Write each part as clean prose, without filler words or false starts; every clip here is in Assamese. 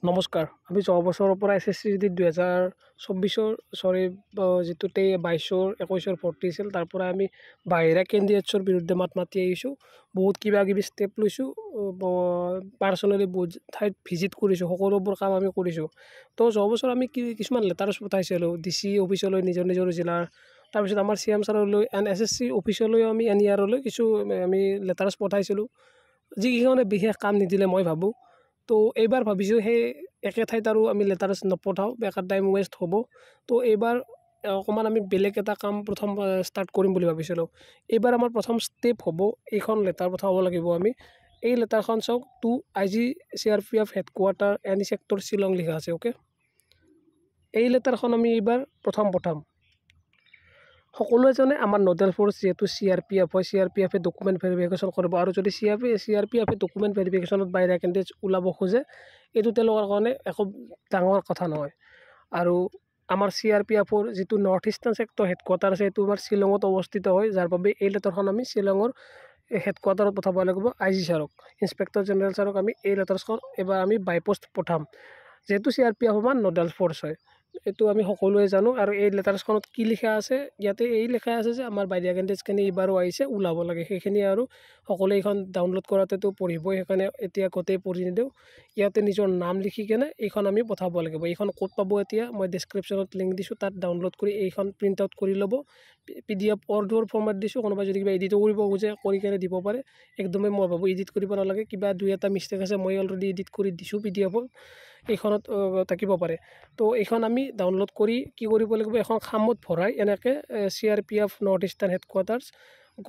নমস্কাৰ আমি যোৱা বছৰৰ পৰা SSC 2024 যিটো 22 21 ভৰ্তি আছিল তাৰ পৰা আমি বাহিৰা কেণ্ডিডেটছৰ বিৰুদ্ধে মাত মাতি আহিছোঁ বহুত কিবা কিবি ষ্টেপ লৈছোঁ পাৰ্চনেলি বহুত ঠাইত ভিজিট কৰিছোঁ সকলোবোৰ কাম আমি কৰিছোঁ তো যোৱা বছৰ আমি কিছুমান লেটাৰ্ছ পঠাইছিলোঁ DC অফিচলৈ নিজৰ জিলাৰ তাৰপিছত আমাৰ CM ছাৰলৈ এণ্ড SSC অফিচলৈ আমি NERলৈ কিছু আমি লেটাৰ্ছ পঠাইছিলোঁ যিকেইখনে বিশেষ কাম নিদিলে মই ভাবোঁ তো এইবাৰ ভাবিছোঁ সেই একে ঠাইত আৰু আমি লেটাৰ্ছ নপঠাওঁ বেকাৰ টাইম ৱেষ্ট হ'ব তো এইবাৰ অকণমান আমি বেলেগ এটা কাম প্ৰথম ষ্টাৰ্ট কৰিম বুলি ভাবিছিলোঁ এইবাৰ আমাৰ প্ৰথম ষ্টেপ হ'ব এইখন লেটাৰ পঠাব লাগিব আমি এই লেটাৰখন চাওক টু IG CRPF হেডকোৱাৰ্টাৰ এনি চেক্টৰ শ্বিলং লিখা আছে ওকে এই লেটাৰখন আমি এইবাৰ প্ৰথম পঠাম সকলোৱে জানে আমাৰ নোডেল ফ'ৰ্চ যেহেতু CRPF হয় CRPFে ডকুমেণ্ট ভেৰিফিকেশ্যন কৰিব আৰু যদি CRPFে ডকুমেণ্ট ভেৰিফিকেশ্যনত বাহিৰা কেণ্ডিডেটছ ওলাব খোজে এইটো তেওঁলোকৰ কাৰণে একো ডাঙৰ কথা নহয় আৰু আমাৰ CRPFৰ যিটো নৰ্থ ইষ্টাৰ্ণ চেক্টৰ হেডকোৱাৰ্টাৰ আছে এইটো আমাৰ শ্বিলঙত অৱস্থিত হয় যাৰ বাবে এই লেটাৰখন আমি শ্বিলঙৰ হেডকোৱাৰ্টাৰত পঠাব লাগিব IG ছাৰক ইনস্পেক্টৰ জেনেৰেল ছাৰক আমি এই লেটাৰ্ছখন এবাৰ আমি বাই পোষ্ট পঠাম যেহেতু CRPF আমাৰ নোডেল ফ'ৰ্চ হয় এইটো আমি সকলোৱে জানো আৰু এই লেটাৰ্ছখনত কি লিখা আছে ইয়াতে এই লিখা আছে যে আমাৰ বাহিৰা কেণ্ডিডেটছখিনি এইবাৰো আহিছে ওলাব লাগে সেইখিনি আৰু সকলোৱে এইখন ডাউনলোড কৰাতেতো পঢ়িবই সেইকাৰণে এতিয়া গোটেই পঢ়ি নিদিওঁ ইয়াতে নিজৰ নাম লিখি কেনে এইখন আমি পঠাব লাগিব এইখন ক'ত পাব এতিয়া মই ডেছক্ৰিপশ্যনত লিংক দিছোঁ তাত ডাউনলোড কৰি এইখন প্ৰিণ্ট আউট কৰি ল'ব PDF ৱৰ্ডৰ ফৰ্মেট দিছোঁ কোনোবাই যদি কিবা এডিটো কৰিব খোজে কৰি কেনে দিব পাৰে একদমেই মই ভাবোঁ এডিট কৰিব নালাগে কিবা দুই এটা মিষ্টেক আছে মই অলৰেডি এডিট কৰি দিছোঁ PDFত এইখনত থাকিব পাৰে তো এইখন আমি ডাউনলোড কৰি কি কৰিব লাগিব এখন খামত ভৰাই এনেকৈ CRPF north eastern headquarters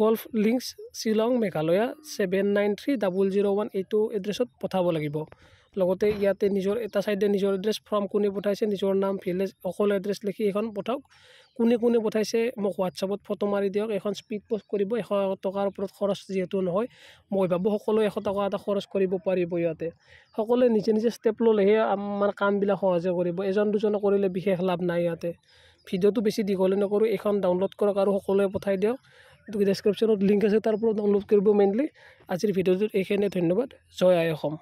golf links Shillong Meghalaya 793001 এইটো এড্ৰেছত পঠাব লাগিব লগতে ইয়াতে নিজৰ এটা চাইডে নিজৰ এড্ৰেছ ফ্ৰম কোনে পঠাইছে নিজৰ নাম ভিলেজ অকল এড্ৰেছ লিখি এইখন পঠাওক কোনে পঠাইছে মোক হোৱাটছআপত ফটো মাৰি দিয়ক এখন স্পীড পোষ্ট কৰিব 100 টকাৰ ওপৰত খৰচ যিহেতু নহয় মই ভাবোঁ সকলোৱে 100 টকা এটা খৰচ কৰিব পাৰিব ইয়াতে সকলোৱে নিজে ষ্টেপ ল'লেহে আমাৰ কামবিলাক সহজে কৰিব এজন দুজনে কৰিলে বিশেষ লাভ নাই ইয়াতে ভিডিঅ'টো বেছি দীঘলে নকৰোঁ এইখন ডাউনলোড কৰক আৰু সকলোৱে পঠাই দিয়ক এইটো ডেছক্ৰিপশ্যনত লিংক আছে তাৰ পৰা ডাউনলোড কৰিব মেইনলি আজিৰ ভিডিঅ'টোত এইখিনিয়ে ধন্যবাদ জয় আই অসম